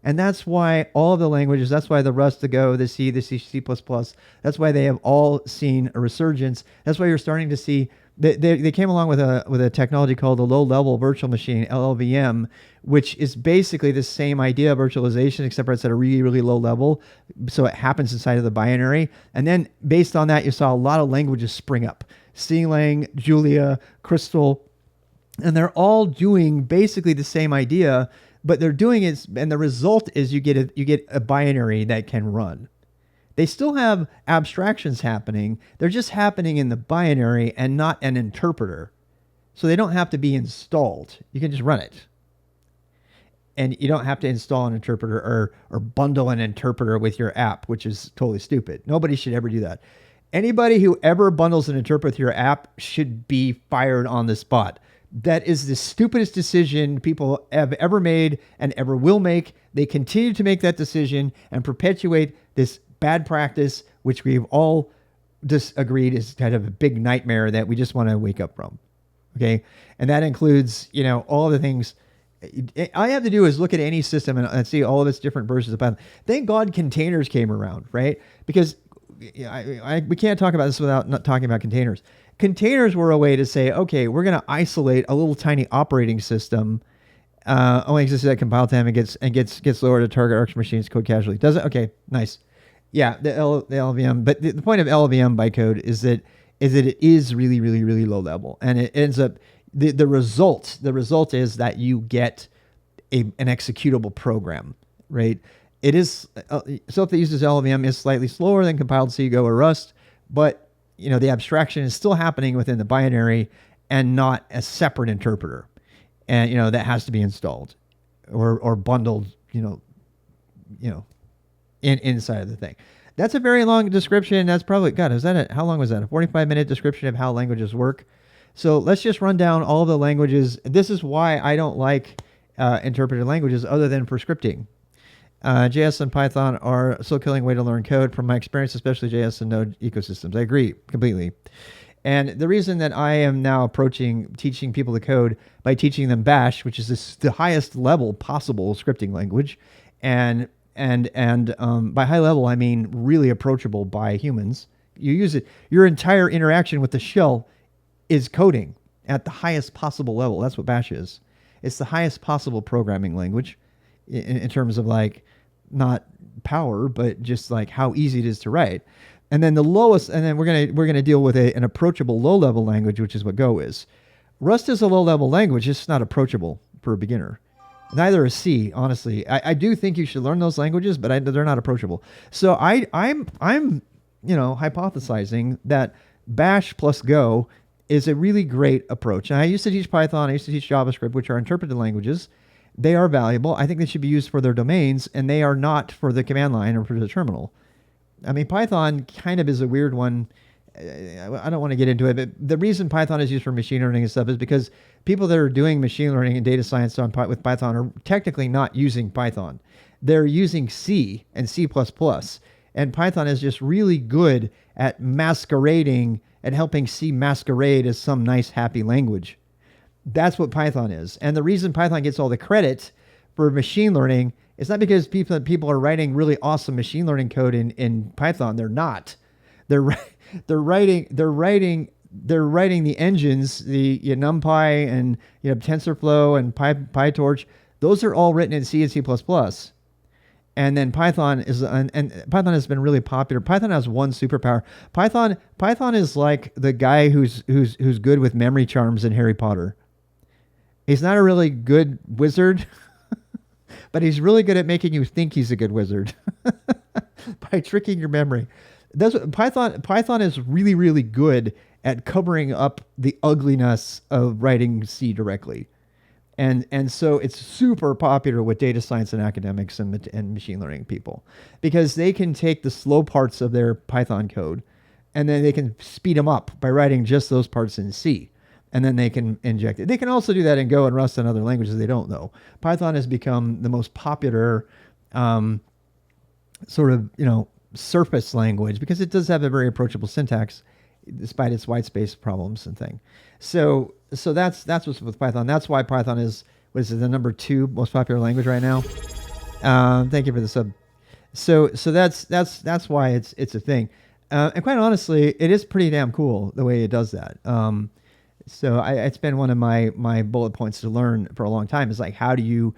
And that's why all of the languages, that's why the Rust, the Go, the C, C++, that's why they have all seen a resurgence. That's why you're starting to see they came along with a technology called the low-level virtual machine, LLVM, which is basically the same idea of virtualization, except for it's at a really, really low level. So it happens inside of the binary. And then based on that, you saw a lot of languages spring up. C-Lang, Julia, Crystal, and they're all doing basically the same idea, but they're doing it, and the result is you get a binary that can run. They still have abstractions happening. They're just happening in the binary and not an interpreter. So they don't have to be installed. You can just run it. And you don't have to install an interpreter or bundle an interpreter with your app, which is totally stupid. Nobody should ever do that. Anybody who ever bundles an interpreter with your app should be fired on the spot. That is the stupidest decision people have ever made and ever will make. They continue to make that decision and perpetuate this bad practice, which we've all disagreed is kind of a big nightmare that we just want to wake up from. Okay. And that includes, all the things. All you have to do is look at any system and see all of its different versions of Python. Thank God containers came around, right? Because we can't talk about this without not talking about containers. Containers were a way to say, okay, we're going to isolate a little tiny operating system, only exists at compile time and gets lowered to target Arch machines code casually. Does it? Okay, nice. Yeah, the LLVM. But the point of LLVM bytecode is that it is really, really, really low level, and it ends up the result. The result is that you get an executable program, right? It is stuff that uses LLVM is slightly slower than compiled C, Go, or Rust, but the abstraction is still happening within the binary and not a separate interpreter, and that has to be installed or bundled, inside of the thing. That's a very long description. That's probably, God, how long was that? A 45-minute description of how languages work. So let's just run down all the languages. This is why I don't like interpreted languages other than for scripting. JS and Python are a slow killing way to learn code from my experience, especially JS and Node ecosystems. I agree completely. And the reason that I am now approaching teaching people to code by teaching them Bash, which is the highest level possible scripting language, and by high level, I mean really approachable by humans. You use it. Your entire interaction with the shell is coding at the highest possible level. That's what Bash is. It's the highest possible programming language in terms of like not power, but just like how easy it is to write. And then the lowest, and then we're gonna deal with an approachable low level language, which is what Go is. Rust is a low level language. It's not approachable for a beginner. Neither is C, honestly. I do think you should learn those languages, but they're not approachable. So I'm hypothesizing that Bash plus Go is a really great approach. And I used to teach Python. I used to teach JavaScript, which are interpreted languages. They are valuable. I think they should be used for their domains, and they are not for the command line or for the terminal. I mean, Python kind of is a weird one. I don't want to get into it, but the reason Python is used for machine learning and stuff is because people that are doing machine learning and data science with Python are technically not using Python. They're using C and C++. And Python is just really good at masquerading and helping C masquerade as some nice, happy language. That's what Python is. And the reason Python gets all the credit for machine learning is not because people are writing really awesome machine learning code in Python. They're not. They're writing the engines, the NumPy and TensorFlow and PyTorch. Those are all written in C and C++. And then Python and Python has been really popular. Python has one superpower. Python is like the guy who's good with memory charms in Harry Potter. He's not a really good wizard, but he's really good at making you think he's a good wizard by tricking your memory. That's what Python is really, really good at covering up the ugliness of writing C directly. And so it's super popular with data science and academics and machine learning people, because they can take the slow parts of their Python code and then they can speed them up by writing just those parts in C. And then they can inject it. They can also do that in Go and Rust and other languages they don't know. Python has become the most popular surface language because it does have a very approachable syntax despite its white space problems and thing. So that's what's with Python. That's why Python is the number 2 most popular language right now. Thank you for the sub. So that's why it's a thing. And quite honestly, it is pretty damn cool the way it does that. So it's been one of my bullet points to learn for a long time is like, how do you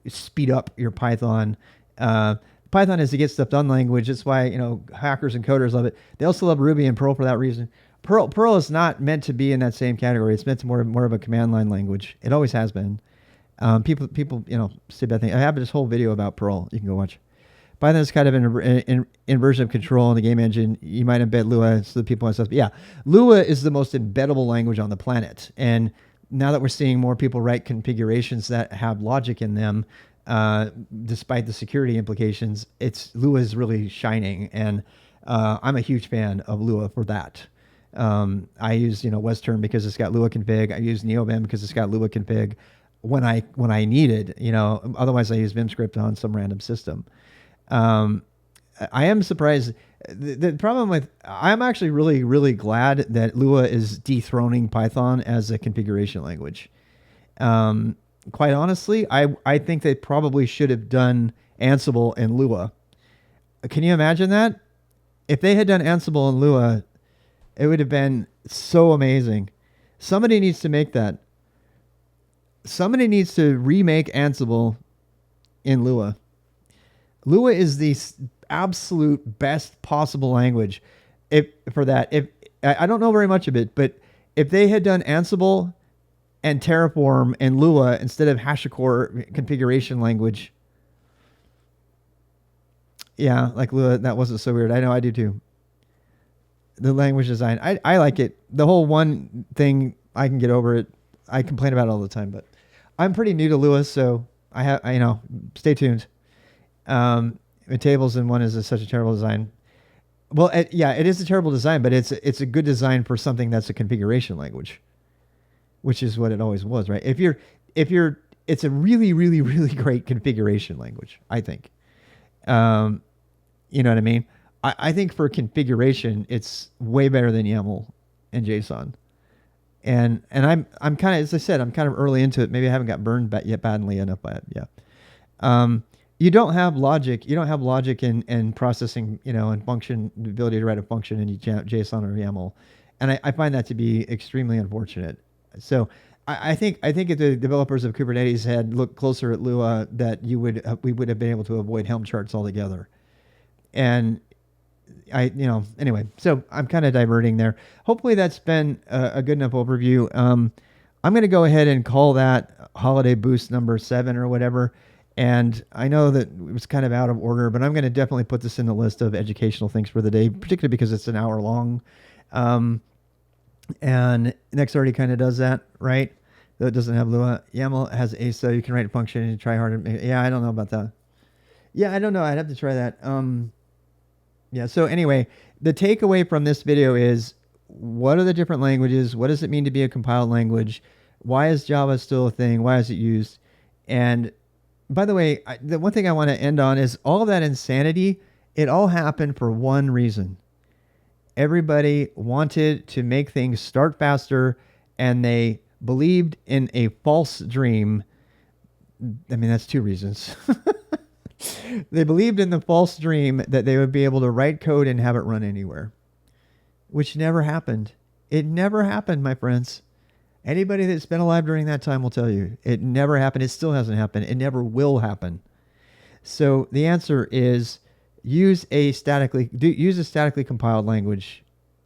speed up your Python? Python is a get stuff done language. That's why, hackers and coders love it. They also love Ruby and Perl for that reason. Perl is not meant to be in that same category. It's meant to more of a command line language. It always has been. People, say bad things. I have this whole video about Perl. You can go watch. Python is kind of an inversion of control in the game engine. You might embed Lua so that people want stuff. But yeah, Lua is the most embeddable language on the planet. And now that we're seeing more people write configurations that have logic in them, despite the security implications, Lua is really shining. And I'm a huge fan of Lua for that. I use Western because it's got Lua config. I use NeoVim because it's got Lua config when I need it. Otherwise I use VimScript on some random system. I am surprised. The problem with, I'm actually really, really glad that Lua is dethroning Python as a configuration language. Quite honestly, I think they probably should have done Ansible and Lua. Can you imagine that? If they had done Ansible and Lua, it would have been so amazing. Somebody needs to make that. Somebody needs to remake Ansible in Lua. Lua is absolute best possible language. If for that, if I don't know very much of it, but if they had done Ansible and Terraform and Lua instead of HashiCorp configuration language, yeah, like Lua, that wasn't so weird. I know, I do too. The language design, I like it. The whole one thing, I can get over it. I complain about it all the time, but I'm pretty new to Lua, so I stay tuned. The tables in one is such a terrible design. Well, yeah, it is a terrible design, but it's a good design for something that's a configuration language, which is what it always was, right? It's a really, really, really great configuration language, I think. You know what I mean? I think for configuration, it's way better than YAML and JSON. And I'm kind of, as I said, I'm kind of early into it. Maybe I haven't got burned yet badly enough by it. Yeah. You don't have logic. You don't have logic in processing, and function, the ability to write a function in JSON or YAML. And I find that to be extremely unfortunate. So I think if the developers of Kubernetes had looked closer at Lua, that we would have been able to avoid Helm charts altogether. And anyway, so I'm kind of diverting there. Hopefully that's been a good enough overview. I'm going to go ahead and call that Holiday Boost number 7 or whatever. And I know that it was kind of out of order, but I'm going to definitely put this in the list of educational things for the day, particularly because it's an hour long. And Next already kind of does that, right? Though it doesn't have Lua. YAML has ASO. You can write a function and try harder. Yeah, I don't know about that. Yeah, I don't know. I'd have to try that. Yeah, so anyway, the takeaway from this video is, what are the different languages? What does it mean to be a compiled language? Why is Java still a thing? Why is it used? And by the way, the one thing I want to end on is all of that insanity, it all happened for one reason. Everybody wanted to make things start faster, and they believed in a false dream. I mean, that's two reasons. They believed in the false dream that they would be able to write code and have it run anywhere, which never happened. It never happened, my friends. Anybody that's been alive during that time will tell you it never happened. It still hasn't happened. It never will happen. So the answer is use a statically compiled language.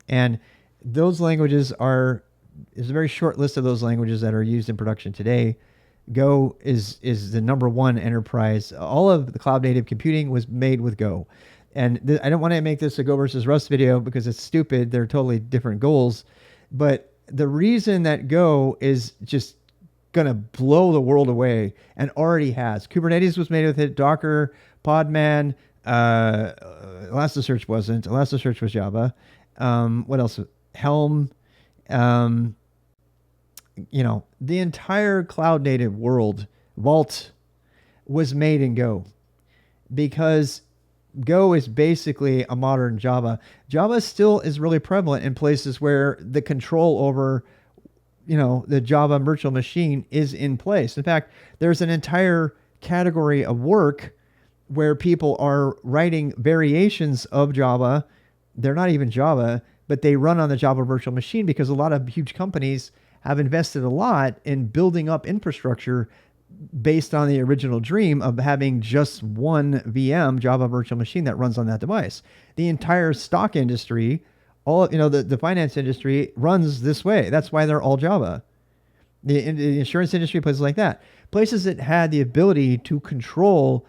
And those languages is a very short list of those languages that are used in production today. Go is the number one enterprise. All of the cloud native computing was made with Go. And I don't want to make this a Go versus Rust video because it's stupid. They're totally different goals. But the reason that Go is just going to blow the world away, and already has. Kubernetes was made with it. Docker, Podman, Elasticsearch wasn't. Elasticsearch was Java. What else? Helm. The entire cloud native world, Vault, was made in Go, because Go is basically a modern Java. Java still is really prevalent in places where the control over, the Java virtual machine is in place. In fact, there's an entire category of work where people are writing variations of Java. They're not even Java, but they run on the Java virtual machine because a lot of huge companies have invested a lot in building up infrastructure based on the original dream of having just one VM, Java virtual machine, that runs on that device. The entire stock industry, the finance industry runs this way. That's why they're all Java. The insurance industry, places like that. Places that had the ability to control,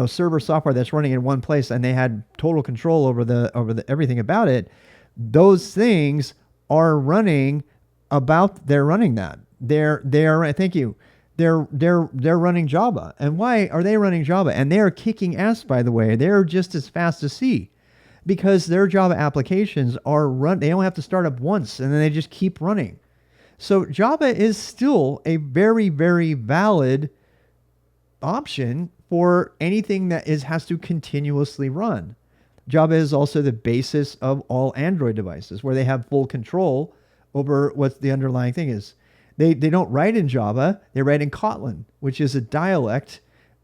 server software that's running in one place, and they had total control over the everything about it. Those things are running. They're running that. Thank you. They're running Java. And why are they running Java? And they are kicking ass, by the way. They're just as fast as C, because their Java applications they don't have to start up once, and then they just keep running. So Java is still a very, very valid option for anything that has to continuously run. Java is also the basis of all Android devices, where they have full control over what the underlying thing is. They don't write in Java, they write in Kotlin, which is a dialect.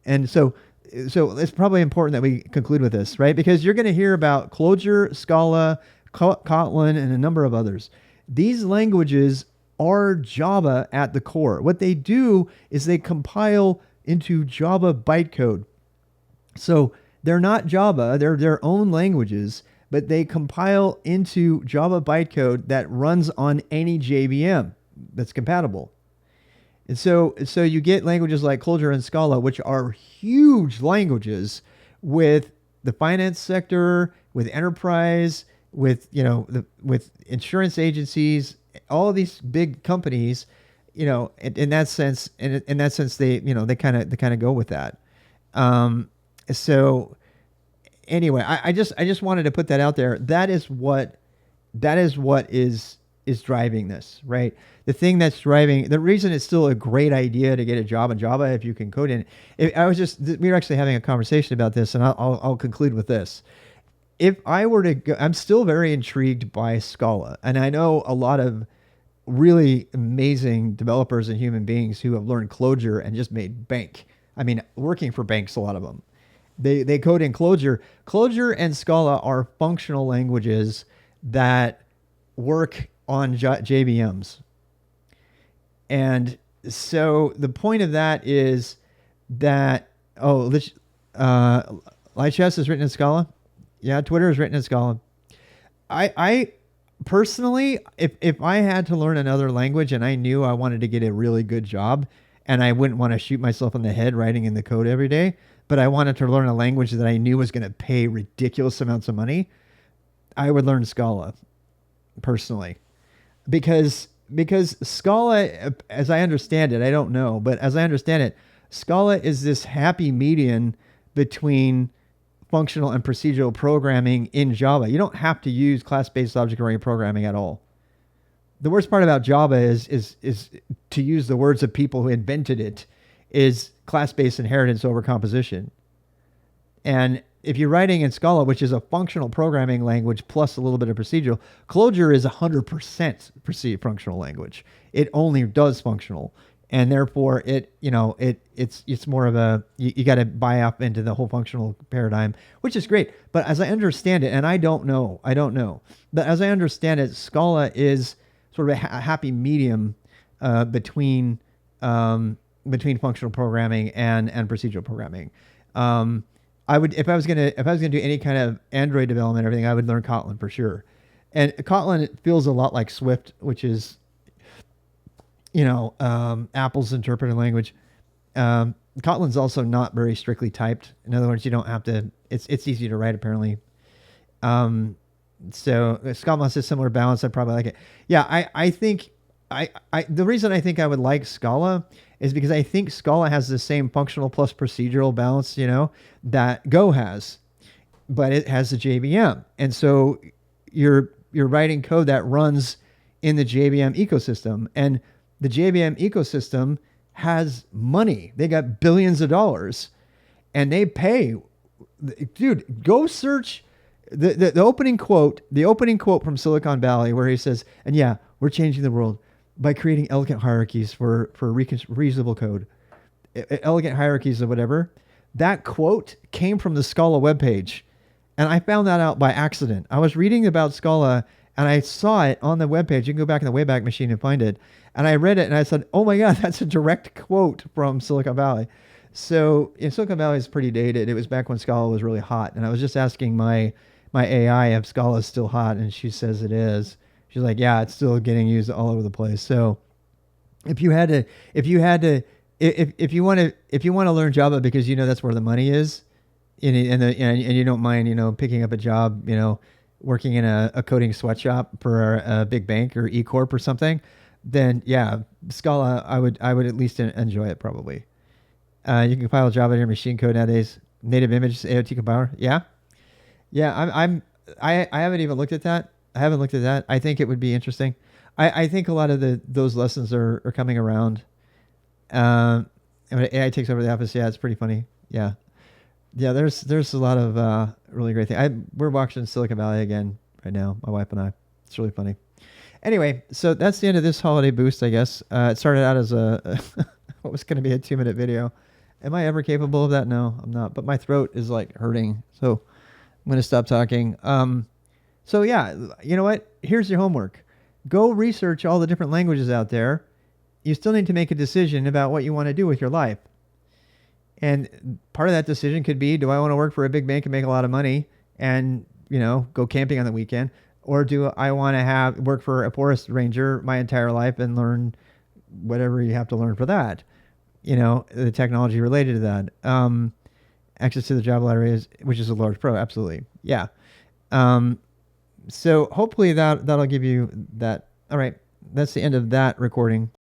And so it's probably important that we conclude with this, right? Because you're going to hear about Clojure, Scala, Kotlin, and a number of others. These languages are Java at the core. What they do is they compile into Java bytecode. So They're not Java, they're their own languages, but they compile into Java bytecode that runs on any JVM that's compatible. And so you get languages like Clojure and Scala, which are huge languages with the finance sector, with enterprise, with with insurance agencies, all of these big companies. In that sense, in that sense, they kind of go with that. So anyway, I just wanted to put that out there. That is what is driving this, right? The thing that's driving the reason it's still a great idea to get a job in Java if you can code in it. We were actually having a conversation about this, and I'll conclude with this. If I were to go, I'm still very intrigued by Scala, and I know a lot of really amazing developers and human beings who have learned Clojure and just made bank. I mean, working for banks, a lot of them. They code in Clojure. Clojure and Scala are functional languages that work on JVMs. And so the point of that is that, Lichess is written in Scala. Yeah, Twitter is written in Scala. I personally, if I had to learn another language and I knew I wanted to get a really good job and I wouldn't want to shoot myself in the head writing in the code every day, but I wanted to learn a language that I knew was going to pay ridiculous amounts of money, I would learn Scala personally. Because Scala, as I understand it, I don't know, but as I understand it, Scala is this happy median between functional and procedural programming in Java. You don't have to use class-based object-oriented programming at all. The worst part about Java is to use the words of people who invented it, is class-based inheritance over composition. And if you're writing in Scala, which is a functional programming language plus a little bit of procedural, Clojure is 100% functional language. It only does functional, and therefore it's more of a you got to buy up into the whole functional paradigm, which is great. But as I understand it, and I don't know, but as I understand it, Scala is sort of a happy medium between functional programming and procedural programming. I would, if I was gonna do any kind of Android development, everything, I would learn Kotlin for sure. And Kotlin feels a lot like Swift, which is, Apple's interpreted language. Kotlin's also not very strictly typed. In other words, you don't have to. It's easy to write apparently. So Scala has a similar balance. I'd probably like it. Yeah, I think the reason I think I would like Scala is because I think Scala has the same functional plus procedural balance, that Go has, but it has the JVM. And so you're writing code that runs in the JVM ecosystem, and the JVM ecosystem has money. They got billions of dollars, and they pay. Dude, go search the opening quote from Silicon Valley, where he says, and yeah, we're changing the world by creating elegant hierarchies for reusable code, elegant hierarchies or whatever. That quote came from the Scala webpage, and I found that out by accident. I was reading about Scala, and I saw it on the webpage. You can go back in the Wayback Machine and find it. And I read it, and I said, oh my God, that's a direct quote from Silicon Valley. So Silicon Valley is pretty dated. It was back when Scala was really hot. And I was just asking my AI if Scala is still hot, and she says it is. She's like, yeah, it's still getting used all over the place. So if you want to learn Java because that's where the money is, and you don't mind picking up a job, working in a coding sweatshop for a big bank or E Corp or something, then yeah, Scala, I would at least enjoy it probably. You can compile Java to your machine code nowadays. Native image AOT compiler, yeah. I haven't even looked at that. I think it would be interesting. I think a lot of those lessons are coming around. When AI takes over the office, yeah, it's pretty funny. Yeah. There's a lot of really great things. We're watching Silicon Valley again right now, my wife and I. It's really funny. Anyway, so that's the end of this holiday boost, I guess. It started out as what was going to be a 2-minute video. Am I ever capable of that? No, I'm not. But my throat is like hurting, so I'm going to stop talking. So yeah, you know what? Here's your homework. Go research all the different languages out there. You still need to make a decision about what you want to do with your life. And part of that decision could be, do I want to work for a big bank and make a lot of money and, go camping on the weekend? Or do I want to work for a forest ranger my entire life and learn whatever you have to learn for that? The technology related to that. Access to the job ladder which is a large pro. Absolutely. Yeah. So hopefully that'll give you that. All right. That's the end of that recording.